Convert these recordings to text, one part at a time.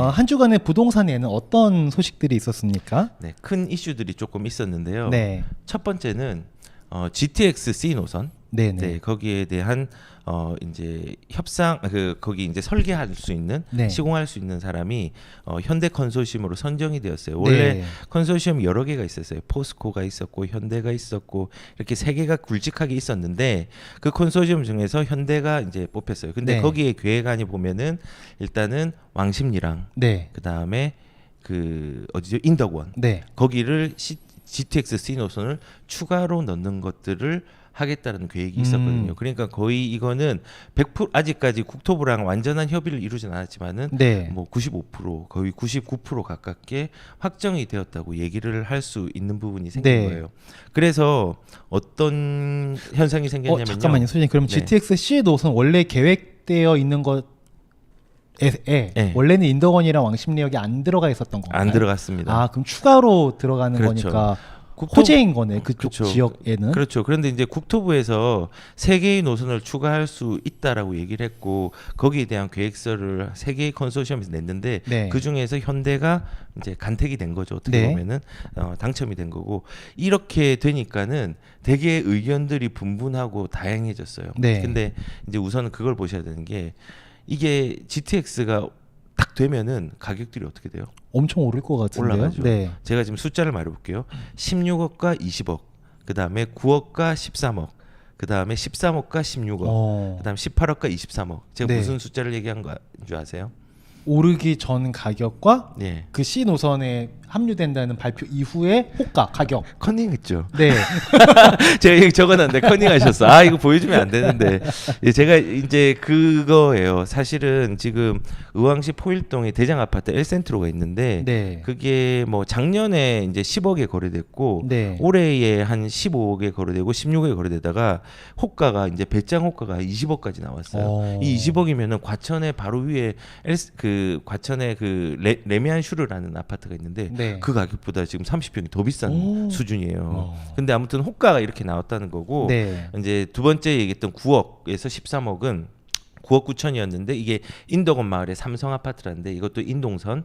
한 주간의 부동산에는 어떤 소식들이 있었습니까? 네, 큰 이슈들이 조금 있었는데요. 네. 첫 번째는 GTX C 노선. 네네. 네, 거기에 대한 이제 협상 거기 이제 설계할 수 있는 네. 시공할 수 있는 사람이 현대 컨소시엄으로 선정이 되었어요. 원래 네. 컨소시엄 여러 개가 있었어요. 포스코가 있었고 현대가 있었고 이렇게 세 개가 굵직하게 있었는데 그 컨소시엄 중에서 현대가 이제 뽑혔어요. 근데 네. 거기에 계획안이 보면은 일단은 왕십리랑 네. 그다음에 그 어디죠? 인덕원. 네. 거기를 GTX C 노선을 추가로 넣는 것들을 하겠다는 계획이 있었거든요. 그러니까 거의 이거는 100% 아직까지 국토부랑 완전한 협의를 이루진 않았지만은 네. 뭐 95% 거의 99% 가깝게 확정이 되었다고 얘기를 할 수 있는 부분이 생긴 네. 거예요. 그래서 어떤 현상이 생겼냐면요. 잠깐만요, 소장님. 그럼 네. GTX C 노선 원래 계획되어 있는 것에 네. 원래는 인덕원이랑 왕십리역이 안 들어가 있었던 건가요? 안 들어갔습니다. 아, 그럼 추가로 들어가는 그렇죠. 거니까 국토부- 호재인 거네, 그쪽 그렇죠. 지역에는. 그렇죠. 그런데 이제 국토부에서 세 개의 노선을 추가할 수 있다라고 얘기를 했고 거기에 대한 계획서를 세 개의 컨소시엄에서 냈는데 네. 그 중에서 현대가 이제 간택이 된 거죠. 어떻게 네. 보면은 당첨이 된 거고 이렇게 되니까는 되게 의견들이 분분하고 다양해졌어요. 네. 근데 이제 우선은 그걸 보셔야 되는 게 이게 GTX가 딱 되면은 가격들이 어떻게 돼요? 엄청 오를 것 같은데요. 올라가죠. 네. 제가 지금 숫자를 말해볼게요. 16억과 20억, 그 다음에 9억과 13억, 그 다음에 13억과 16억, 그 다음에 18억과 23억. 제가 네. 무슨 숫자를 얘기한 줄 아세요? 오르기 전 가격과 네. 그 C 노선에 합류된다는 발표 이후의 호가 가격. 커닝했죠. 네. 제가 여기 적어놨는데 커닝하셨어. 아 이거 보여주면 안 되는데. 제가 이제 그거예요. 사실은 지금 의왕시 포일동에 대장 아파트 엘센트로가 있는데 네. 그게 뭐 작년에 이제 10억에 거래됐고 네. 올해에 한 15억에 거래되고 16억에 거래되다가 호가가 이제 배짱 호가가 20억까지 나왔어요. 이 20억이면은 과천에 바로 위에 과천에 그 레미안 슈르라는 아파트가 있는데 네. 그 가격보다 지금 30평이 더 비싼 오. 수준이에요. 근데 아무튼 호가가 이렇게 나왔다는 거고 네. 이제 두 번째 얘기했던 9억에서 13억은 9억 9천이었는데 이게 인덕원 마을의 삼성 아파트라는데 이것도 인동선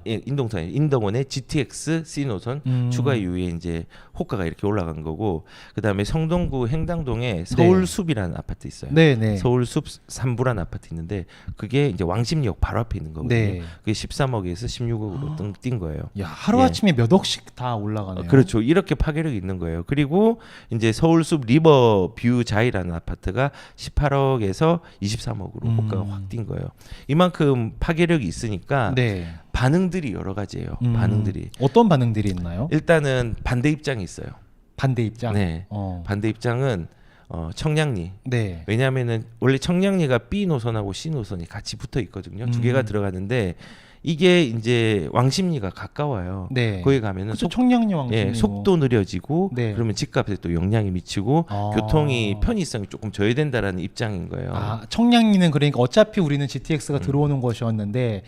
인덕원의 GTX C 노선 추가 이후에 이제 호가가 이렇게 올라간 거고 그다음에 성동구 행당동에 서울숲이라는 아파트 있어요. 네, 네. 서울숲 3부라는 아파트 있는데 그게 이제 왕십리역 바로 앞에 있는 거거든요. 네. 그게 13억에서 16억으로 뛴 거예요. 야, 하루아침에 몇 억씩 다 올라가네요. 그렇죠. 이렇게 파괴력이 있는 거예요. 그리고 이제 서울숲 리버뷰 자이라는 아파트가 18억에서 23억으로 호가가 확 뛴 거예요. 이만큼 파괴력이 있으니까 네. 반응들이 여러 가지예요. 반응들이. 어떤 반응들이 있나요? 일단은 반대 입장이 있어요. 반대 입장. 네. 반대 입장은 청량리. 네. 왜냐하면은 원래 청량리가 B 노선하고 C 노선이 같이 붙어 있거든요. 두 개가 들어가는데 이게 이제 왕십리가 가까워요. 네. 거기 가면은 그쵸, 청량리 왕십리. 속도 느려지고 네. 그러면 집값에 또 영향이 미치고 아. 교통이 편의성이 조금 저해된다라는 입장인 거예요. 아, 청량리는 그러니까 어차피 우리는 GTX가 들어오는 것이었는데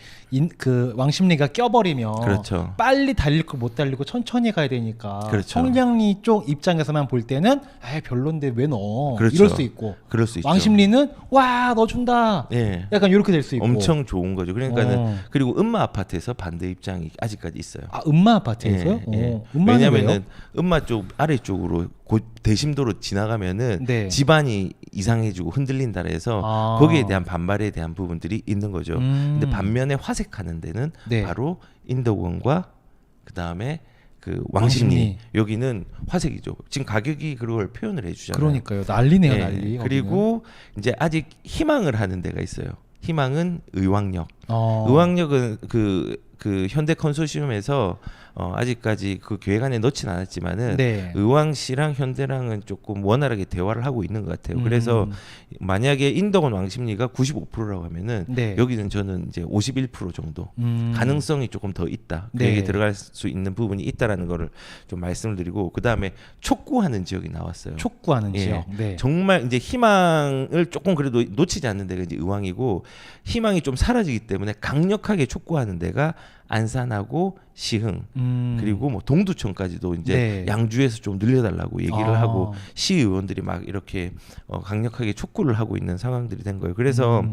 그 왕십리가 껴버리면 그렇죠. 빨리 달릴 걸 못 달리고 천천히 가야 되니까 그렇죠. 청량리 쪽 입장에서만 볼 때는 아 별론데 왜 넣어 그렇죠. 이럴 수 있고 그럴 수 있죠. 왕십리는 와 넣어준다 예. 약간 이렇게 될 수 있고 엄청 좋은 거죠. 그러니까는 그리고 음마 아파트에서 반대 입장이 아직까지 있어요. 아 음마 아파트에서요? 음마는 왜냐면은 왜요? 음마 쪽 아래쪽으로 대심도로 지나가면은 네. 집안이 이상해지고 흔들린다 해서 아. 거기에 대한 반발에 대한 부분들이 있는 거죠. 근데 반면에 화색하는 데는 네. 바로 인덕원과 그 다음에 그 왕십리 여기는 화색이죠. 지금 가격이 그걸 표현을 해주잖아요. 그러니까요. 난리네요, 예. 난리. 그리고 이제 아직 희망을 하는 데가 있어요. 희망은 의왕역. 거기는. 의왕역은 그 현대 컨소시엄에서 아직까지 그 계획안에 넣진 않았지만은 네. 의왕시랑 현대랑은 조금 원활하게 대화를 하고 있는 것 같아요. 그래서 만약에 인덕원 왕십리가 95%라고 하면은 네. 여기는 저는 이제 51% 정도 가능성이 조금 더 있다. 네. 계획에 들어갈 수 있는 부분이 있다라는 거를 좀 말씀을 드리고 그 다음에 촉구하는 지역이 나왔어요. 촉구하는 예. 지역. 네. 정말 이제 희망을 조금 그래도 놓치지 않는 데가 이제 의왕이고 희망이 좀 사라지기 때문에 강력하게 촉구하는 데가 안산하고 시흥 그리고 뭐 동두천까지도 이제 네. 양주에서 좀 늘려달라고 얘기를 아. 하고 시의원들이 막 이렇게 강력하게 촉구를 하고 있는 상황들이 된 거예요. 그래서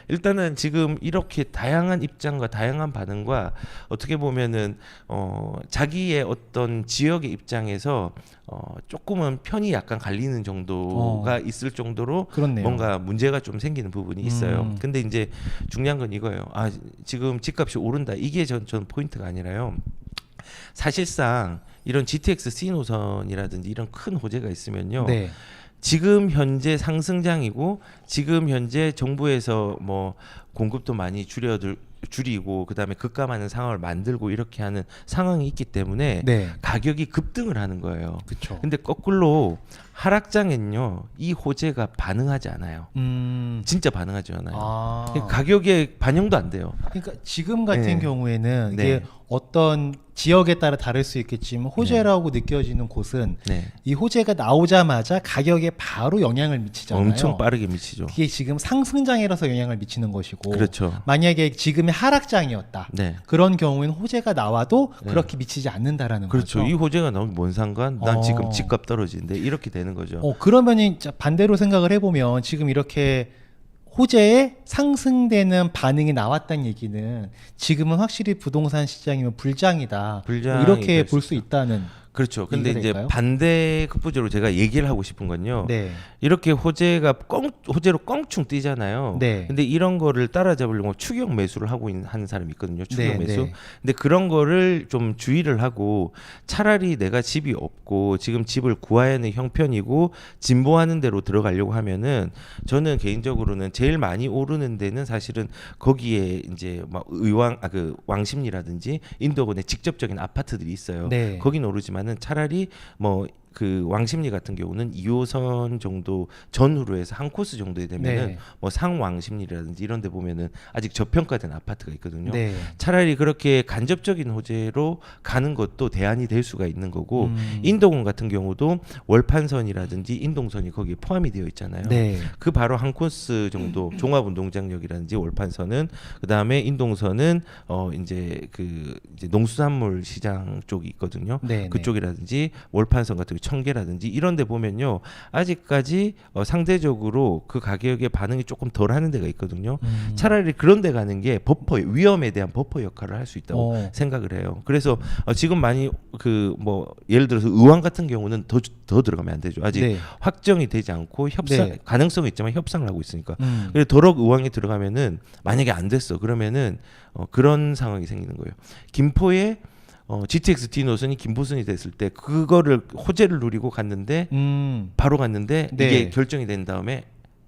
일단은 지금 이렇게 다양한 입장과 다양한 반응과 어떻게 보면은 자기의 어떤 지역의 입장에서 조금은 편이 약간 갈리는 정도가 있을 정도로 그렇네요. 뭔가 문제가 좀 생기는 부분이 있어요. 근데 이제 중요한 건 이거예요. 아, 지금 집값이 오른다. 이게 저는 포인트가 아니라요. 사실상 이런 GTX C 노선이라든지 이런 큰 호재가 있으면요. 네. 지금 현재 상승장이고 지금 현재 정부에서 뭐 공급도 많이 줄이고 그다음에 급감하는 상황을 만들고 이렇게 하는 상황이 있기 때문에 네. 가격이 급등을 하는 거예요. 그렇죠. 근데 거꾸로 하락장엔요 이 호재가 반응하지 않아요. 진짜 반응하지 않아요. 아. 가격에 반영도 안 돼요. 그러니까 지금 같은 네. 경우에는 네. 이게 어떤 지역에 따라 다를 수 있겠지만 호재라고 느껴지는 곳은 네. 이 호재가 나오자마자 가격에 바로 영향을 미치잖아요. 엄청 빠르게 미치죠. 그게 지금 상승장이라서 영향을 미치는 것이고 그렇죠. 만약에 지금이 하락장이었다. 네. 그런 경우에는 호재가 나와도 네. 그렇게 미치지 않는다라는 그렇죠. 거죠. 이 호재가 나오면 뭔 상관? 난 지금 어. 집값 떨어지는데 이렇게 되는 거죠. 그러면 반대로 생각을 해보면 지금 이렇게 호재에 상승되는 반응이 나왔다는 얘기는 지금은 확실히 부동산 시장이면 불장이다. 불장이 이렇게 될 볼 수 있다는. 그렇죠. 근데 얘기가 이제 될까요? 반대 급부적으로 제가 얘기를 하고 싶은 건요. 네. 이렇게 호재로 껑충 뛰잖아요. 네. 근데 이런 거를 따라잡으려고 추격 매수를 하고 있는 하는 사람이 있거든요. 추격 네, 매수. 네. 근데 그런 거를 좀 주의를 하고 차라리 내가 집이 없고 지금 집을 구해야 하는 형편이고 진보하는 대로 들어가려고 하면은 저는 개인적으로는 제일 많이 오르는 데는 사실은 거기에 이제 막 왕십리라든지 인도권에 직접적인 아파트들이 있어요. 네. 거긴 오르지만은 차라리 뭐 그 왕십리 같은 경우는 2호선 정도 전후로 해서 한 코스 정도에 되면은 네. 뭐 상왕십리라든지 이런 데 보면은 아직 저평가된 아파트가 있거든요. 네. 차라리 그렇게 간접적인 호재로 가는 것도 대안이 될 수가 있는 거고 인도권 같은 경우도 월판선이라든지 인동선이 거기에 포함이 되어 있잖아요. 네. 그 바로 한 코스 정도 종합운동장역이라든지 월판선은 그다음에 인동선은 이제 이제 농수산물 시장 쪽이 있거든요. 네. 그쪽이라든지 월판선 같은 거 청계라든지 이런 데 보면요. 아직까지 상대적으로 그 가격의 반응이 조금 덜 하는 데가 있거든요. 차라리 그런 데 가는 게 위험에 대한 버퍼 역할을 할 수 있다고 생각을 해요. 그래서 지금 많이 뭐 예를 들어서 의왕 같은 경우는 더 들어가면 안 되죠. 아직 네. 확정이 되지 않고 네. 가능성이 있지만 협상을 하고 있으니까. 그래서 더럭 의왕에 들어가면은 만약에 안 됐어. 그러면은 그런 상황이 생기는 거예요. 김포에 GTX D 노선이 김포선이 됐을 때 그거를 호재를 누리고 갔는데 바로 갔는데 네. 이게 결정이 된 다음에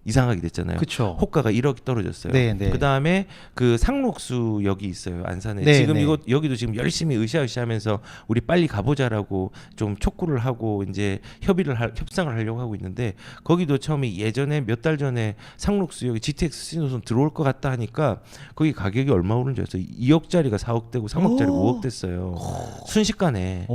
이상하게 됐잖아요. 그쵸. 호가가 1억이 떨어졌어요. 네, 네. 그다음에 그 상록수역이 있어요. 안산에. 네, 지금 네. 여기도 지금 열심히 으쌰으쌰하면서 우리 빨리 가보자라고 좀 촉구를 하고 이제 협상을 하려고 하고 있는데 거기도 처음에 예전에 몇 달 전에 상록수역에 GTX 신호선 들어올 것 같다 하니까 거기 가격이 얼마 오른 줄 알았어요. 2억짜리가 4억 되고 3억짜리가 5억 됐어요. 순식간에.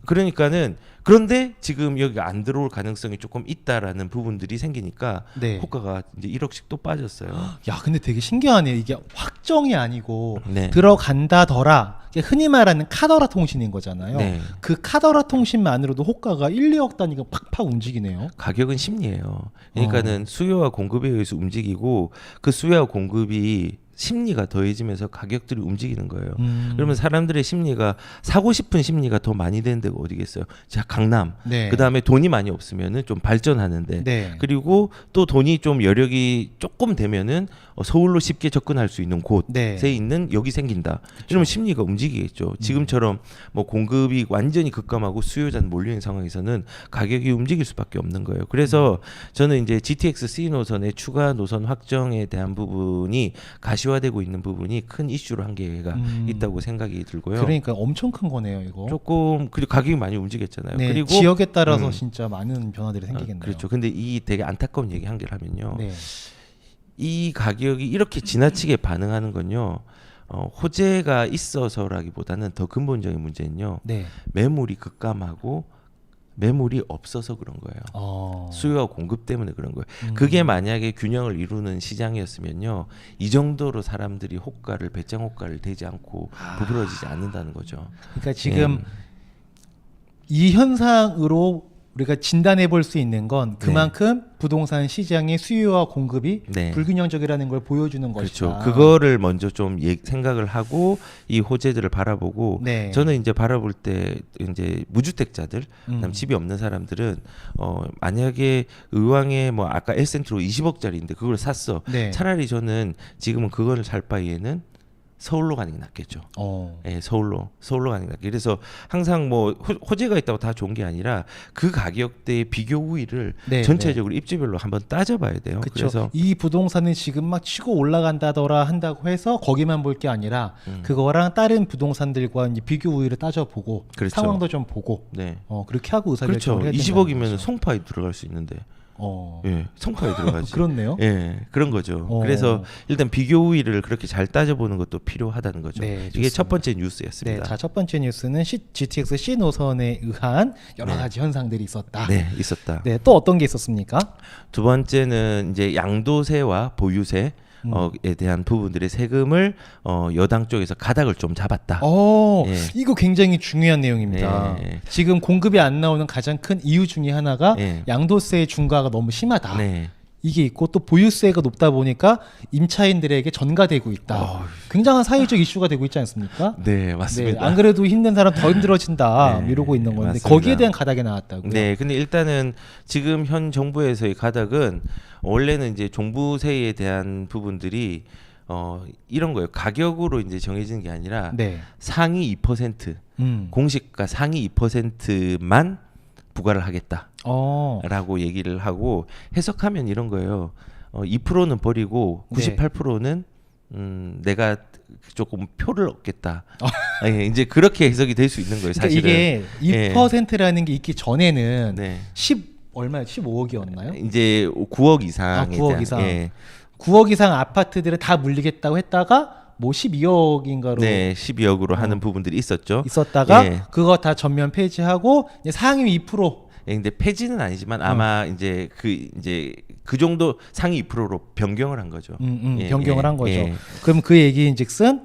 그러니까는 그런데 지금 여기가 안 들어올 가능성이 조금 있다라는 부분들이 생기니까 네. 호가가 이제 1억씩 또 빠졌어요. 야, 근데 되게 신기하네요. 이게 확정이 아니고 네. 들어간다더라. 이게 흔히 말하는 카더라 통신인 거잖아요. 네. 그 카더라 통신만으로도 호가가 1, 2억 단위가 팍팍 움직이네요. 가격은 심리예요. 그러니까는 수요와 공급에 의해서 움직이고 그 수요와 공급이 심리가 더해지면서 가격들이 움직이는 거예요. 그러면 사람들의 심리가 사고 싶은 심리가 더 많이 되는 데가 어디겠어요? 자, 강남. 네. 그다음에 돈이 많이 없으면은 좀 발전하는데. 네. 그리고 또 돈이 좀 여력이 조금 되면은 서울로 쉽게 접근할 수 있는 곳에 네. 있는 여기 생긴다. 이러면 심리가 움직이겠죠. 지금처럼 뭐 공급이 완전히 급감하고 수요자는 몰려 있는 상황에서는 가격이 움직일 수밖에 없는 거예요. 그래서 저는 이제 GTX C 노선의 추가 노선 확정에 대한 부분이 가시화되고 있는 부분이 큰 이슈로 한 개가 있다고 생각이 들고요. 그러니까 엄청 큰 거네요, 이거. 조금 그리고 가격이 많이 움직였잖아요. 네, 그리고 지역에 따라서 진짜 많은 변화들이 생기겠네요. 그렇죠. 근데 이 되게 안타까운 얘기 한 개를 하면요. 네. 이 가격이 이렇게 지나치게 반응하는 건요. 호재가 있어서라기보다는 더 근본적인 문제는요. 네. 매물이 급감하고 매물이 없어서 그런 거예요. 수요와 공급 때문에 그런 거예요. 그게 만약에 균형을 이루는 시장이었으면요, 이 정도로 사람들이 호가를 배짱 호가를 대지 않고 부풀어지지 않는다는 거죠. 그러니까 지금 이 현상으로 우리가 진단해 볼 수 있는 건 그만큼 부동산 시장의 수요와 공급이 불균형적이라는 걸 보여주는 것이다. 그렇죠. 그거를 먼저 좀 생각을 하고 이 호재들을 바라보고 저는 이제 바라볼 때 이제 무주택자들, 그다음 집이 없는 사람들은 만약에 의왕에 뭐 아까 에센트로 20억짜리인데 그걸 샀어. 차라리 저는 지금은 그거를 살 바에는 서울로 가는 게 낫겠죠. 예, 서울로 가는 게 낫겠죠. 그래서 항상 뭐 호재가 있다고 다 좋은 게 아니라 그 가격대의 비교 우위를 전체적으로 입지별로 한번 따져봐야 돼요. 그쵸. 그래서 이 부동산은 지금 막 치고 올라간다더라 한다고 해서 거기만 볼 게 아니라 그거랑 다른 부동산들과 이제 비교 우위를 따져보고 상황도 좀 보고 그렇게 하고 의사결정을 해야 된다는 20억이면 거죠. 송파에 들어갈 수 있는데. 예, 성파에 들어가지. 그렇네요. 예, 그런 거죠. 그래서 일단 비교 우위를 그렇게 잘 따져보는 것도 필요하다는 거죠. 이게 첫 번째 뉴스였습니다. 자, 첫 번째 뉴스는 GTX C 노선에 의한 여러 가지 현상들이 있었다. 있었다. 또 어떤 게 있었습니까? 두 번째는 이제 양도세와 보유세 에 대한 부분들의 세금을 여당 쪽에서 가닥을 좀 잡았다. 이거 굉장히 중요한 내용입니다. 지금 공급이 안 나오는 가장 큰 이유 중에 하나가 양도세 중과가 너무 심하다. 이게 있고 또 보유세가 높다 보니까 임차인들에게 전가되고 있다. 굉장한 사회적 이슈가 되고 있지 않습니까? 네, 맞습니다. 안 그래도 힘든 사람 더 힘들어진다 이러고 있는 건데 맞습니다. 거기에 대한 가닥이 나왔다고요. 근데 일단은 지금 현 정부에서의 가닥은 원래는 이제 종부세에 대한 부분들이 이런 거예요. 가격으로 이제 정해지는 게 아니라 상위 2% 공시가 상위 2%만 부과를 하겠다라고 얘기를 하고 해석하면 이런 거예요. 2%는 버리고 98%는 내가 조금 표를 얻겠다. 이제 그렇게 해석이 될 수 있는 거예요. 사실은 이게 2%라는 게 있기 전에는 15억이었나요? 이제 9억 이상에 9억 이상. 9억 이상 아파트들을 다 물리겠다고 했다가 뭐 12억인가로 12억으로 하는 부분들이 있었다가 그거 다 전면 폐지하고 이제 상위 2%. 근데 폐지는 아니지만 아마 이제 그 정도 상위 2%로 변경을 한 거죠. 변경을 한 거죠. 그럼 그 얘기인즉슨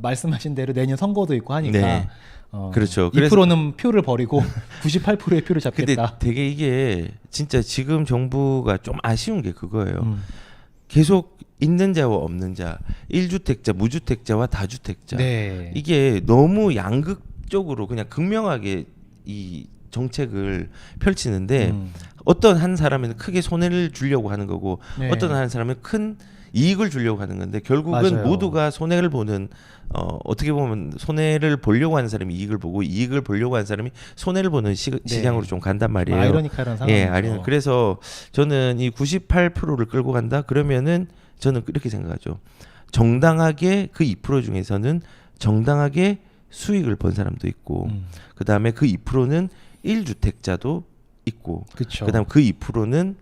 말씀하신 대로 내년 선거도 있고 하니까 그렇죠. 2%는 표를 버리고 98%의 표를 잡겠다. 근데 되게 이게 진짜 지금 정부가 좀 아쉬운 게 그거예요. 계속 있는 자와 없는 자, 1주택자, 무주택자와 다주택자. 이게 너무 양극적으로 그냥 극명하게 이 정책을 펼치는데 어떤 한 사람은 크게 손해를 주려고 하는 거고 어떤 한 사람은 큰 이익을 주려고 하는 건데 결국은 모두가 손해를 보는 어떻게 보면 손해를 보려고 하는 사람이 이익을 보고 이익을 보려고 하는 사람이 손해를 보는 시장으로 좀 간단 말이에요. 아이러니컬한 상황이죠. 그래서 저는 이 98%를 끌고 간다 그러면은 저는 이렇게 생각하죠. 정당하게 그 2% 중에서는 정당하게 수익을 번 사람도 있고 그 다음에 그 2%는 1주택자도 있고 그 다음 그 2%는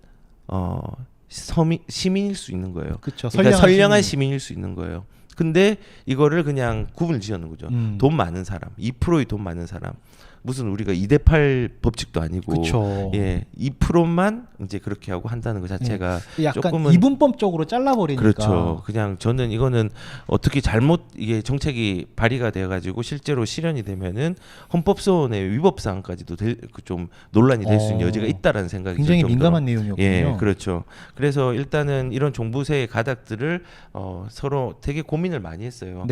시민일 수 있는 거예요. 그러니까 선량한 시민일 수 있는 거예요. 근데 이거를 그냥 구분을 지어놓은 거죠. 돈 많은 사람, 2%의 돈 많은 사람. 무슨 우리가 2대8 법칙도 아니고 2%만 이제 그렇게 하고 한다는 것 자체가 약간 조금은 이분법적으로 잘라버리니까 그렇죠. 그냥 저는 이거는 어떻게 잘못 이게 정책이 발의가 돼가지고 실제로 실현이 되면은 헌법소원의 위법 사항까지도 좀 논란이 될 수 있는 여지가 있다라는 생각이 굉장히 민감한 내용이었군요. 그렇죠. 그래서 일단은 이런 종부세의 가닥들을 서로 되게 고민을 많이 했어요.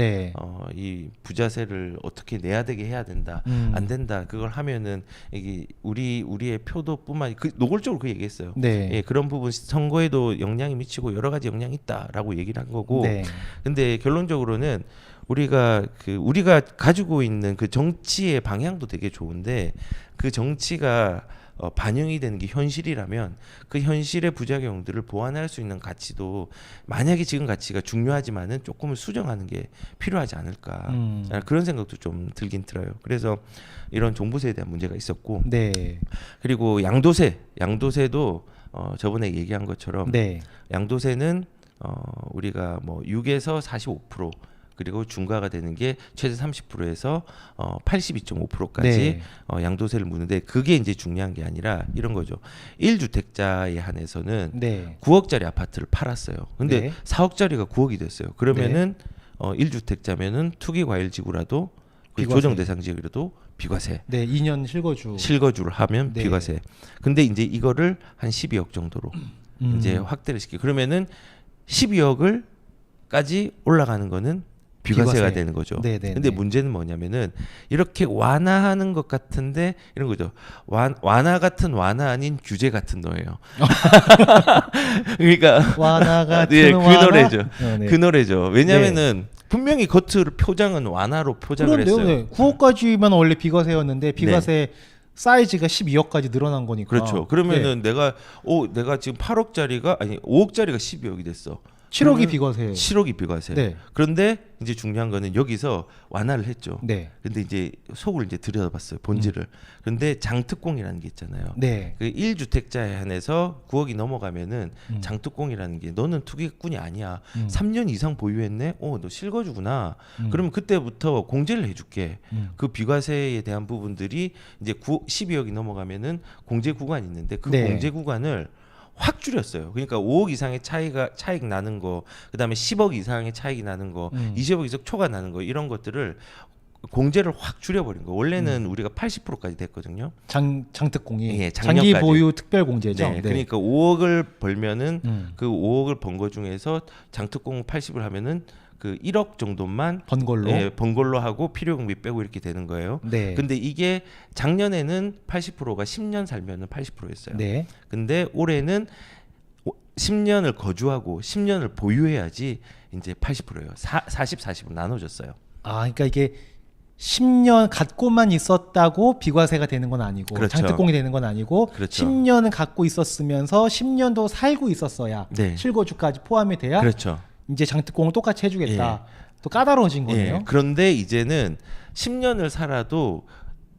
이 부자세를 어떻게 내야 되게 해야 된다, 안 된다. 그걸 하면은 이게 우리의 표도뿐만 노골적으로 그 얘기했어요. 그런 부분 선거에도 영향이 미치고 여러 가지 영향이 있다라고 얘기를 한 거고. 근데 결론적으로는 우리가 가지고 있는 그 정치의 방향도 되게 좋은데 그 정치가 반영이 되는 게 현실이라면 그 현실의 부작용들을 보완할 수 있는 가치도 만약에 지금 가치가 중요하지만은 조금은 수정하는 게 필요하지 않을까 그런 생각도 좀 들긴 들어요. 그래서 이런 종부세에 대한 문제가 있었고 그리고 양도세도 저번에 얘기한 것처럼 양도세는 우리가 뭐 6에서 45% 그리고 중과가 되는 게 최대 30%에서 82.5%까지 네. 양도세를 묻는데 그게 이제 중요한 게 아니라 이런 거죠. 1주택자에 한해서는 네. 9억짜리 아파트를 팔았어요. 근데 네. 4억짜리가 9억이 됐어요. 그러면은 1주택자면은 투기과열지구라도 비과세. 조정 대상 지역이라도 비과세. 네, 2년 실거주. 실거주를 하면 네. 비과세. 근데 이제 이거를 한 12억 정도로 이제 확대를 시키. 그러면은 12억을까지 올라가는 거는 비과세가 비과세. 되는 거죠. 네네네. 근데 문제는 뭐냐면은 이렇게 완화하는 것 같은데 이런 거죠. 완화 같은 완화 아닌 규제 같은 노예요. 그러니까 완화가 예, 그 노래죠. 네. 그 노래죠. 왜냐면은 분명히 겉으로 표장은 완화로 포장을 그런데요. 했어요. 네. 9억까지만 원래 비과세였는데 비과세 사이즈가 12억까지 늘어난 거니까. 그렇죠. 그러면은 내가 지금 8억짜리가 아니 5억짜리가 12억이 됐어. 7억이 비과세. 7억이 비과세. 네. 그런데 이제 중요한 거는 여기서 완화를 했죠. 네. 근데 이제 속을 이제 들여다봤어요. 본질을. 근데 장특공이라는 게 있잖아요. 네. 그 1주택자에 한해서 9억이 넘어가면은 장특공이라는 게 너는 투기꾼이 아니야. 3년 이상 보유했네. 너 실거주구나. 그러면 그때부터 공제를 해줄게. 그 비과세에 대한 부분들이 이제 12억이 넘어가면은 공제 구간이 있는데 그 네. 공제 구간을 확 줄였어요. 그러니까 5억 이상의 차익 나는 거, 그다음에 10억 이상의 차익이 나는 거, 20억 이상 초과 나는 거 이런 것들을 공제를 확 줄여버린 거. 원래는 우리가 80%까지 됐거든요. 장특공이 예, 장기 작년까지. 보유 특별 공제죠. 네, 네. 그러니까 5억을 벌면은 그 5억을 번 거 중에서 장특공 80을 하면은 그 1억 정도만 번 걸로. 번 걸로 하고 필요경비 빼고 이렇게 되는 거예요. 네. 근데 이게 작년에는 80%가 10년 살면은 80%였어요. 네. 근데 올해는 10년을 거주하고 10년을 보유해야지 이제 80%예요. 40 나눠졌어요. 아, 그러니까 이게 10년 갖고만 있었다고 비과세가 되는 건 아니고 그렇죠. 장특공이 되는 건 아니고 그렇죠. 10년은 갖고 있었으면서 10년도 살고 있었어야 네. 실거주까지 포함이 돼야 그렇죠. 이제 장특공을 똑같이 해주겠다. 또 까다로워진 거네요. 예. 그런데 이제는 10년을 살아도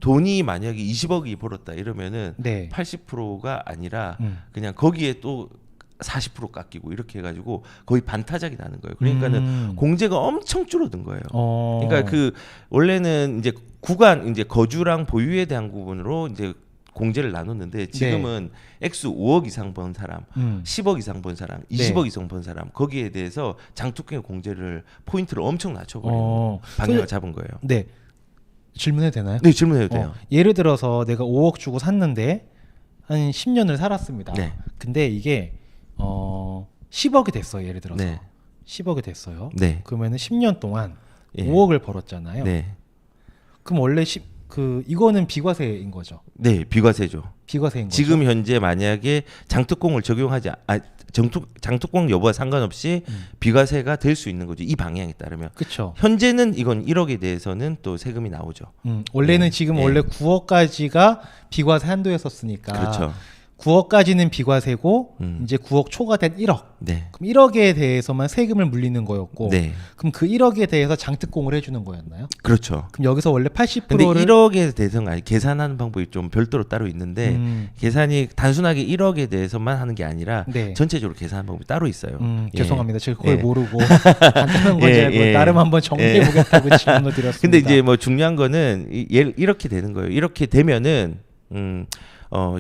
돈이 만약에 20억이 벌었다 이러면은 네. 80%가 아니라 그냥 거기에 또 40% 깎이고 이렇게 해가지고 거의 반타작이 나는 거예요. 그러니까는 공제가 엄청 줄어든 거예요. 그러니까 그 원래는 이제 구간 이제 거주랑 보유에 대한 부분으로 이제 공제를 나눴는데 지금은 액수 5억 이상 번 사람, 10억 이상 번 사람, 20억 이상 번 사람 거기에 대해서 장특공의 공제를 포인트를 엄청 낮춰버리는 방향을 잡은 거예요. 네. 질문해도 되나요? 네, 질문해도 돼요. 예를 들어서 내가 5억 주고 샀는데 한 10년을 살았습니다. 네. 근데 이게 10억이 됐어요. 예를 들어서 네. 10억이 됐어요. 네. 그러면은 10년 동안 예. 5억을 벌었잖아요. 네. 그럼 원래 이거는 비과세인 거죠. 네, 비과세죠. 비과세인 거죠. 지금 현재 만약에 장특공을 적용하지 장특공 여부와 상관없이 비과세가 될 수 있는 거죠. 이 방향에 따르면. 그렇죠. 현재는 이건 1억에 대해서는 또 세금이 나오죠. 원래는 지금 예. 원래 9억까지가 비과세 한도였었으니까 그렇죠. 9억까지는 비과세고 이제 9억 초과된 1억. 네. 그럼 1억에 대해서만 세금을 물리는 거였고 네. 그럼 그 1억에 대해서 장특공을 해주는 거였나요? 그렇죠. 그럼 여기서 원래 근데 80%를 1억에 대해서는 아니 계산하는 방법이 좀 별도로 따로 있는데 계산이 단순하게 1억에 대해서만 하는 게 아니라 네. 전체적으로 계산하는 방법이 따로 있어요. 예. 죄송합니다. 제가 그걸 예. 모르고 간단한 건지 알고 나름 한번 정리해 보겠다고 질문을 드렸습니다. 근데 이제 뭐 중요한 거는 이렇게 되는 거예요. 이렇게 되면은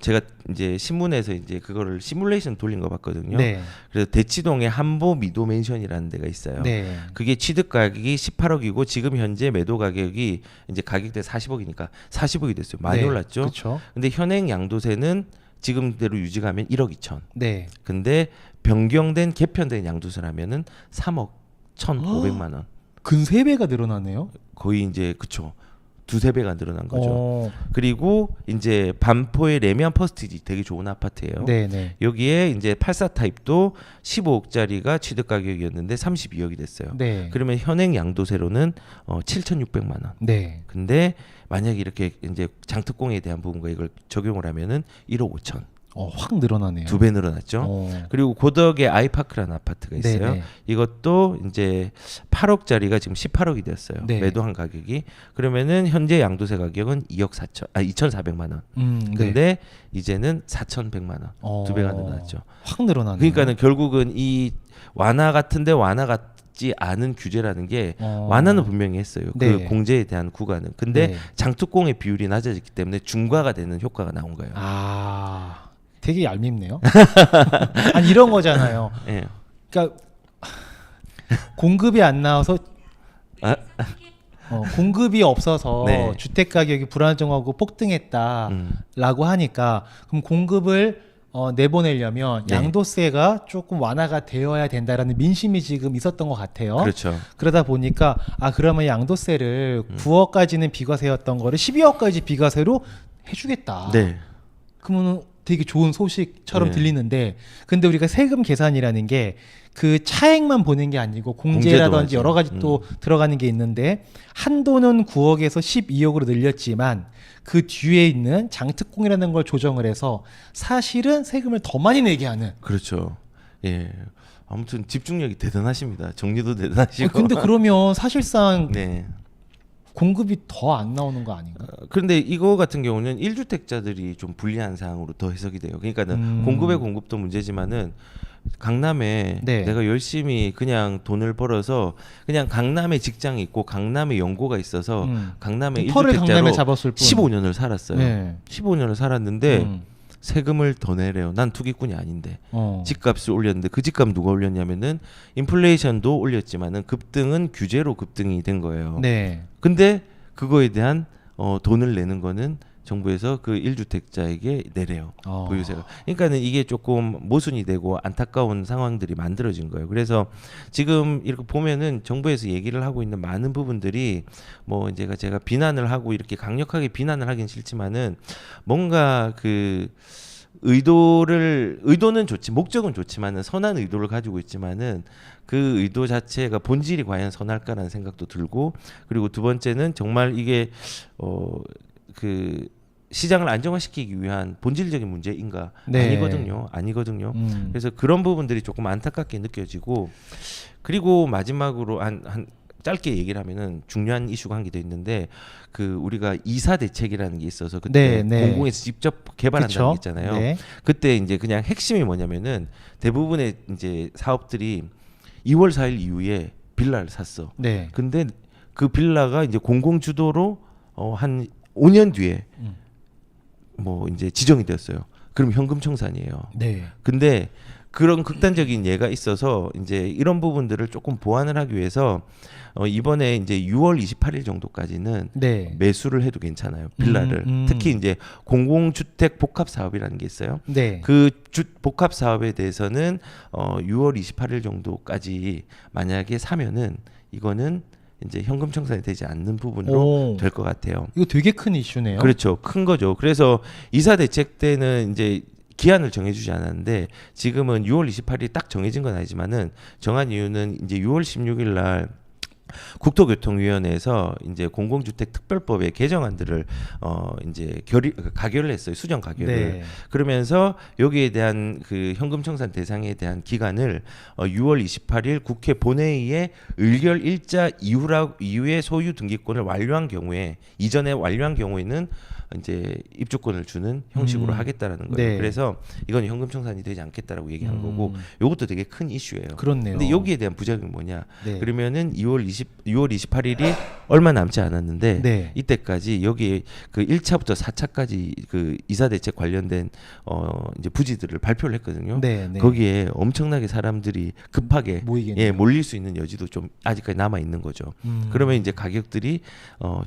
제가 이제 신문에서 이제 그거를 시뮬레이션 돌린 거 봤거든요. 네. 그래서 대치동에 한보 미도 맨션이라는 데가 있어요. 네. 그게 취득 가격이 18억이고 지금 현재 매도 가격이 이제 가격대 40억이니까 40억이 됐어요. 많이 네. 올랐죠. 그렇죠. 근데 현행 양도세는 지금대로 유지가면 1억 2천. 네. 근데 변경된 개편된 양도세라면은 3억 1,500만 원. 근 3배가 늘어나네요. 거의 이제 그쵸. 두세 배가 늘어난 거죠. 어. 그리고 이제 반포의 레미안 퍼스티지 되게 좋은 아파트예요. 네네. 여기에 이제 84 타입도 15억짜리가 취득 가격이었는데 32억이 됐어요. 네. 그러면 현행 양도세로는 7,600만 원. 네. 근데 만약에 이렇게 이제 장특공에 대한 부분과 이걸 적용을 하면은 1억 5천. 확 늘어나네요. 2배 늘어났죠. 그리고 고덕에 아이파크라는 아파트가 있어요. 네네. 이것도 이제 8억짜리가 지금 18억이 됐어요. 네. 매도한 가격이. 그러면은 현재 양도세 가격은 2,400만 원. 네. 근데 이제는 4,100만 원. 2배가 늘어났죠. 확 늘어나네요. 그러니까는 결국은 이 완화 같은데 완화가 받지 않은 규제라는 게 완화는 분명히 했어요. 네. 그 공제에 대한 구간은. 근데 네. 장특공의 비율이 낮아졌기 때문에 중과가 되는 효과가 나온 거예요. 아, 되게 얄밉네요. 아니 이런 거잖아요. 예. 그러니까 공급이 안 나와서 아? 공급이 없어서 네. 주택 가격이 불안정하고 폭등했다라고 하니까 그럼 공급을 내보내려면 네. 양도세가 조금 완화가 되어야 된다라는 민심이 지금 있었던 것 같아요. 그렇죠. 그러다 보니까 그러면 양도세를 9억까지는 비과세였던 거를 12억까지 비과세로 해주겠다. 네. 그러면 되게 좋은 소식처럼 네. 들리는데 근데 우리가 세금 계산이라는 게 그 차액만 보는 게 아니고 공제라든지 공제도 여러 가지 또 들어가는 게 있는데 한도는 9억에서 12억으로 늘렸지만 그 뒤에 있는 장특공이라는 걸 조정을 해서 사실은 세금을 더 많이 내게 하는. 그렇죠. 예. 아무튼 집중력이 대단하십니다. 정리도 대단하시고. 근데 그러면 사실상 네. 공급이 더 안 나오는 거 아닌가? 그런데 이거 같은 경우는 1주택자들이 좀 불리한 사항으로 더 해석이 돼요. 그러니까는 공급의 공급도 문제지만은 강남에 네. 내가 열심히 그냥 돈을 벌어서 그냥 강남에 직장이 있고 강남에 연고가 있어서 강남에 터를 강남에 1주택자로 잡았을 뿐. 15년을 살았어요. 네. 15년을 살았는데 음. 세금을 더 내래요. 난 투기꾼이 아닌데. 어. 집값을 올렸는데 그 집값 누가 올렸냐면은 인플레이션도 올렸지만은 급등은 규제로 급등이 된 거예요. 네. 근데 그거에 대한 돈을 내는 거는 정부에서 그 1주택자에게 내래요. 보유세가. 그러니까는 이게 조금 모순이 되고 안타까운 상황들이 만들어진 거예요. 그래서 지금 이렇게 보면은 정부에서 얘기를 하고 있는 많은 부분들이 뭐 제가 비난을 하고 이렇게 강력하게 비난을 하긴 싫지만은 뭔가 그 의도는 좋지 목적은 좋지만은 선한 의도를 가지고 있지만은 그 의도 자체가 본질이 과연 선할까라는 생각도 들고 그리고 두 번째는 정말 이게 그 시장을 안정화시키기 위한 본질적인 문제인가? 네. 아니거든요. 그래서 그런 부분들이 조금 안타깝게 느껴지고 그리고 마지막으로 한 짧게 얘기를 하면은 중요한 이슈가 한 개 더 있는데 그 우리가 이사 대책이라는 게 있어서 그때 공공에서 직접 개발한다는 게 있잖아요. 네. 그때 이제 그냥 핵심이 뭐냐면은 대부분의 이제 사업들이 2월 4일 이후에 빌라를 샀어. 네. 근데 그 빌라가 이제 공공 주도로 한 5년 뒤에 뭐 이제 지정이 되었어요. 그럼 현금 청산이에요. 네. 근데 그런 극단적인 예가 있어서 이제 이런 부분들을 조금 보완을 하기 위해서 이번에 이제 6월 28일 정도까지는 네. 매수를 해도 괜찮아요. 빌라를. 특히 이제 공공주택 복합 사업이라는 게 있어요. 네. 그 복합 사업에 대해서는 6월 28일 정도까지 만약에 사면은 이거는 이제 현금 청산이 되지 않는 부분으로 될 것 같아요. 이거 되게 큰 이슈네요. 그렇죠. 큰 거죠. 그래서 이사 대책 때는 이제 기한을 정해주지 않았는데 지금은 6월 28일 딱 정해진 건 아니지만은 정한 이유는 이제 6월 16일 날 국토교통위원회에서 이제 공공주택 특별법의 개정안들을 이제 가결을 했어요. 수정 가결을. 네. 그러면서 여기에 대한 그 현금 청산 대상에 대한 기간을 6월 28일 국회 본회의에 의결 일자 이후에 소유 등기권을 완료한 경우에 이전에 완료한 경우에는 이제 입주권을 주는 형식으로 하겠다라는 거예요. 네. 그래서 이건 현금 청산이 되지 않겠다라고 얘기한 거고 이것도 되게 큰 이슈예요. 그렇네요. 근데 여기에 대한 부작용이 뭐냐? 네. 그러면은 6월 28일이 얼마 남지 않았는데 네. 이때까지 여기에 그 1차부터 4차까지 그 이사 대책 관련된 이제 부지들을 발표를 했거든요. 네, 네. 거기에 엄청나게 사람들이 급하게 모이겠네요. 몰릴 수 있는 여지도 좀 아직까지 남아 있는 거죠. 그러면 이제 가격들이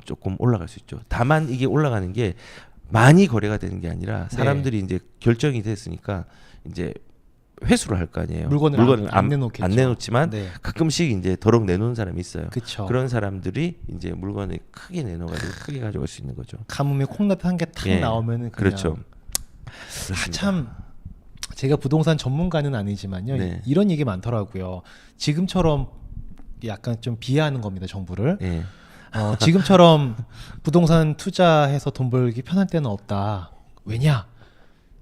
조금 올라갈 수 있죠. 다만 이게 올라가는 게 많이 거래가 되는 게 아니라 사람들이 이제 결정이 됐으니까 이제 회수를 할 거 아니에요. 물건을 안 내놓겠죠. 안 내놓지만 네. 가끔씩 이제 더럭 내놓은 사람이 있어요. 그쵸. 그런 사람들이 이제 물건을 크게 내놓아가지고 크게 가져갈 수 있는 거죠. 가뭄에 콩나물 한 개 탁 예. 나오면은 그냥 그렇죠. 참 제가 부동산 전문가는 아니지만요. 네. 이런 얘기 많더라고요. 지금처럼 약간 좀 비하하는 겁니다. 정부를. 예. 지금처럼 부동산 투자해서 돈 벌기 편할 때는 없다. 왜냐?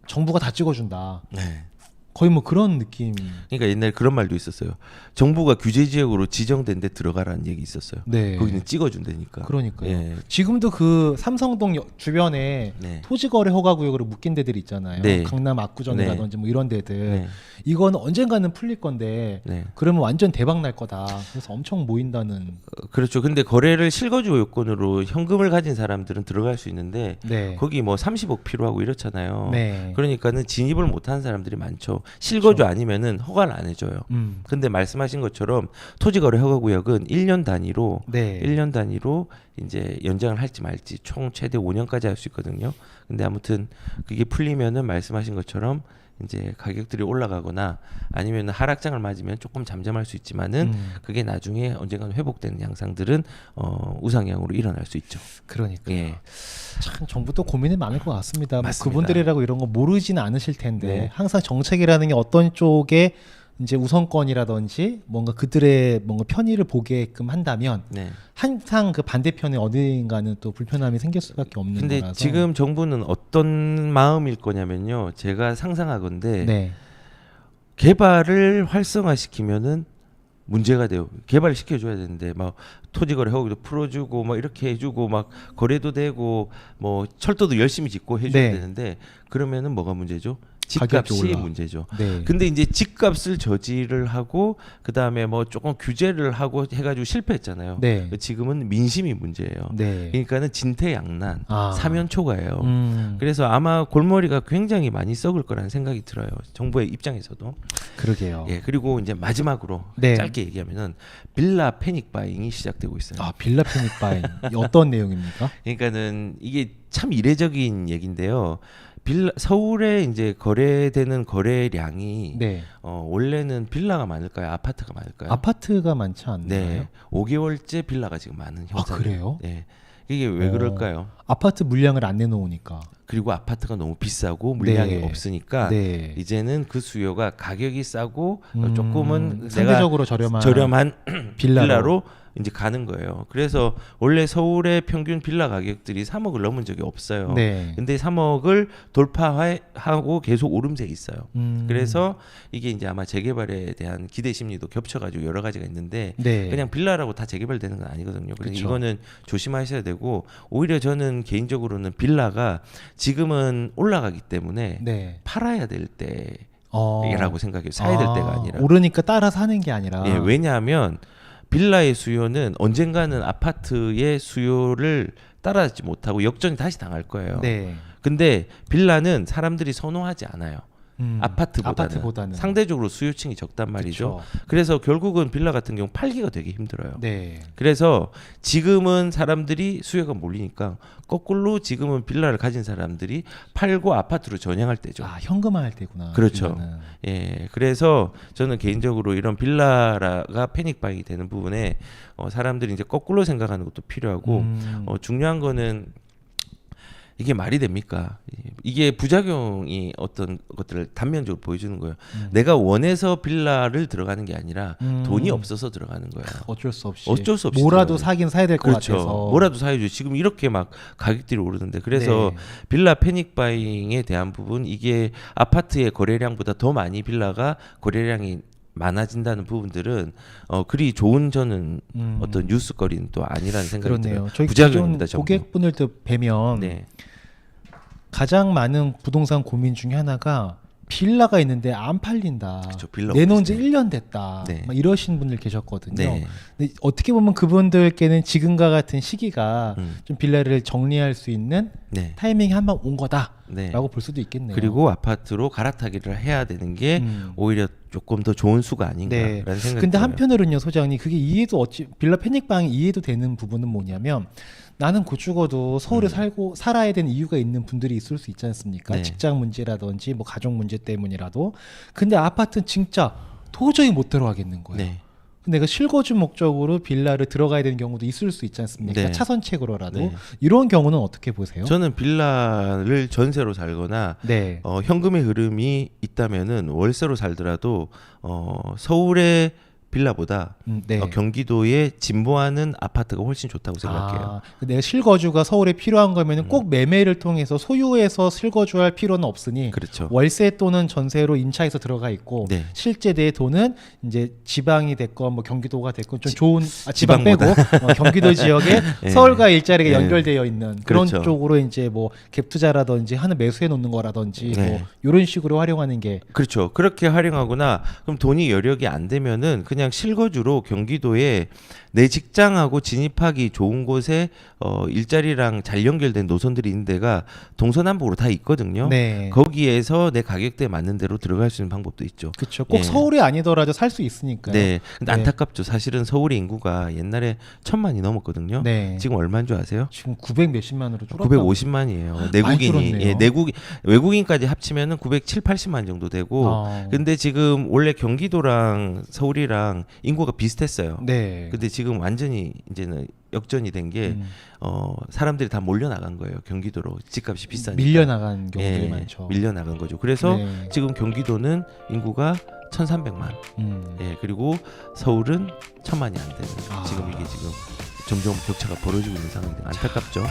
정부가 다 찍어준다. 네. 거의 뭐 그런 느낌. 그러니까 옛날에 그런 말도 있었어요. 정부가 규제 지역으로 지정된 데 들어가라는 얘기 있었어요. 네. 거기는 찍어준다니까. 그러니까요. 예. 지금도 그 삼성동 주변에 네. 토지거래 허가구역으로 묶인 데들이 있잖아요. 네. 강남 압구정이라든지 뭐 이런 데들. 네. 이건 언젠가는 풀릴 건데 네. 그러면 완전 대박 날 거다. 그래서 엄청 모인다는. 그렇죠. 근데 거래를 실거주 요건으로 현금을 가진 사람들은 들어갈 수 있는데 네. 거기 뭐 30억 필요하고 이렇잖아요. 네. 그러니까는 진입을 못하는 사람들이 많죠. 실거주 그렇죠. 아니면은 허가를 안 해줘요. 음. 근데 말씀하신 것처럼 토지거래 허가구역은 1년 단위로 네. 1년 단위로 이제 연장을 할지 말지 총 최대 5년까지 할 수 있거든요. 근데 아무튼 그게 풀리면은 말씀하신 것처럼 이제 가격들이 올라가거나 아니면 하락장을 맞으면 조금 잠잠할 수 있지만은 그게 나중에 언젠가는 회복되는 양상들은 우상향으로 일어날 수 있죠. 그러니까 예. 참 정부도 고민이 많을 것 같습니다. 뭐 맞습니다. 그분들이라고 이런 거 모르지는 않으실 텐데 네. 항상 정책이라는 게 어떤 쪽에 이제 우선권이라든지 뭔가 그들의 뭔가 편의를 보게끔 한다면 네. 항상 그 반대편에 어딘가는 또 불편함이 생길 수밖에 없는 근데 거라서. 지금 정부는 어떤 마음일 거냐면요. 제가 상상하건대 네. 개발을 활성화시키면은 문제가 돼요. 개발을 시켜줘야 되는데 막 토지거래 허가도 풀어주고 막 이렇게 해주고 막 거래도 되고 뭐 철도도 열심히 짓고 해줘야 네. 되는데 그러면은 뭐가 문제죠? 가격이 집값이 올라. 문제죠. 네. 근데 이제 집값을 저지를 하고 그 다음에 뭐 조금 규제를 하고 해가지고 실패했잖아요. 네. 지금은 민심이 문제예요. 네. 그러니까는 진퇴양난, 아. 사면초가예요. 음. 그래서 아마 골머리가 굉장히 많이 썩을 거라는 생각이 들어요. 정부의 입장에서도. 그러게요. 예, 그리고 이제 마지막으로 네. 짧게 얘기하면은 빌라 패닉 바잉이 시작되고 있어요. 아, 빌라 패닉 바잉. 어떤 내용입니까? 그러니까는 이게 참 이례적인 얘기인데요. 서울에 이제 거래되는 거래량이 네. 원래는 빌라가 많을까요? 아파트가 많을까요? 아파트가 많지 않나요? 네. 5개월째 빌라가 지금 많은 현상. 그래요? 네. 이게 왜 그럴까요? 아파트 물량을 안 내놓으니까. 그리고 아파트가 너무 비싸고 물량이 네. 없으니까 네. 이제는 그 수요가 가격이 싸고 조금은 상대적으로 저렴한 빌라로 이제 가는 거예요. 그래서 원래 서울의 평균 빌라 가격들이 3억을 넘은 적이 없어요. 네. 근데 3억을 돌파하고 계속 오름세에 있어요. 그래서 이게 이제 아마 재개발에 대한 기대 심리도 겹쳐가지고 여러 가지가 있는데 네. 그냥 빌라라고 다 재개발되는 건 아니거든요. 그래서 그쵸. 이거는 조심하셔야 되고 오히려 저는 개인적으로는 빌라가 지금은 올라가기 때문에 네. 팔아야 될 때라고 생각해요. 사야 될 때가 아니라. 오르니까 따라 사는 게 아니라. 예, 왜냐하면 빌라의 수요는 언젠가는 아파트의 수요를 따라잡지 못하고 역전이 다시 당할 거예요. 네. 근데 빌라는 사람들이 선호하지 않아요. 아파트보다는 상대적으로 수요층이 적단 말이죠. 그쵸. 그래서 결국은 빌라 같은 경우 팔기가 되게 힘들어요. 네. 그래서 지금은 사람들이 수요가 몰리니까 거꾸로 지금은 빌라를 가진 사람들이 팔고 아파트로 전향할 때죠. 아, 현금화할 때구나. 그렇죠. 빌라는. 예, 그래서 저는 개인적으로 이런 빌라가 패닉바잉이 되는 부분에 사람들이 이제 거꾸로 생각하는 것도 필요하고 중요한 거는 이게 말이 됩니까? 이게 부작용이 어떤 것들을 단면적으로 보여주는 거예요. 내가 원해서 빌라를 들어가는 게 아니라 돈이 없어서 들어가는 거예요. 어쩔 수 없이. 뭐라도 사긴 사야 될 것 그렇죠. 같아서. 뭐라도 사야죠. 지금 이렇게 막 가격들이 오르는데 그래서 네. 빌라 패닉 바잉에 대한 부분 이게 아파트의 거래량보다 더 많이 빌라가 거래량이 많아진다는 부분들은 그리 좋은 저는 어떤 뉴스거리는 또 아니라는 생각이 그렇네요. 들어요. 저희 부작용입니다. 기존 고객분들도 뵈면 네. 가장 많은 부동산 고민 중에 하나가 빌라가 있는데 안 팔린다. 그쵸, 빌라 내놓은 지 없으시네. 1년 됐다. 네. 막 이러신 분들 계셨거든요. 네. 근데 어떻게 보면 그분들께는 지금과 같은 시기가 좀 빌라를 정리할 수 있는 네. 타이밍이 한 번 온 거다라고 네. 볼 수도 있겠네요. 그리고 아파트로 갈아타기를 해야 되는 게 오히려 조금 더 좋은 수가 아닌가라는 네. 생각이 근데 들어요. 한편으로는요, 소장님, 그게 이해도 빌라 패닉방이 이해도 되는 부분은 뭐냐면 나는 곧 죽어도 서울에 살아야 되는 이유가 있는 분들이 있을 수 있지 않습니까? 네. 직장 문제라든지 뭐 가족 문제 때문이라도. 근데 아파트는 진짜 도저히 못 들어가겠는 거예요. 네. 내가 실거주 목적으로 빌라를 들어가야 되는 경우도 있을 수 있지 않습니까? 네. 차선책으로라도. 네. 이런 경우는 어떻게 보세요? 저는 빌라를 전세로 살거나 네. 현금의 흐름이 있다면은 월세로 살더라도 서울의 빌라보다 네. 경기도에 진보하는 아파트가 훨씬 좋다고 생각해요. 내가 실거주가 서울에 필요한 거면은 꼭 매매를 통해서 소유해서 실거주할 필요는 없으니 그렇죠. 월세 또는 전세로 임차해서 들어가 있고 네. 실제 내 돈은 이제 지방이 됐건 뭐 경기도가 됐건 좀 좋은 지방 지방보다. 빼고 경기도 지역에 예. 서울과 일자리가 예. 연결되어 있는 그런 그렇죠. 쪽으로 이제 뭐 갭 투자라든지 하는 매수해 놓는 거라든지 네. 뭐 이런 식으로 활용하는 게 그렇죠. 그렇게 활용하거나 그럼 돈이 여력이 안 되면은 그냥 실거주로 경기도에 내 직장하고 진입하기 좋은 곳에 일자리랑 잘 연결된 노선들이 있는 데가 동서남북으로 다 있거든요. 네. 거기에서 내 가격대에 맞는 대로 들어갈 수 있는 방법도 있죠. 그렇죠. 꼭 예. 서울이 아니더라도 살 수 있으니까요. 네. 근데 네. 안타깝죠. 사실은 서울의 인구가 옛날에 1,000만이 넘었거든요. 네. 지금 얼마인 줄 아세요? 지금 900 몇십만으로 줄었다. 950만이에요. 내국인이. 줄었네요. 외국인까지 합치면은 907, 80만 정도 되고. 근데 지금 원래 경기도랑 서울이랑 인구가 비슷했어요. 네. 근데 지금 완전히 이제는 역전이 된 게 사람들이 다 몰려 나간 거예요. 경기도로. 집값이 비싸니까. 밀려 나간 경우들이 많죠. 밀려 나간 거죠. 그래서 네. 지금 경기도는 인구가 1,300만. 예, 그리고 서울은 1,000만이 안 되는. 지금 이게 지금 점점 격차가 벌어지고 있는 상황인데 안타깝죠.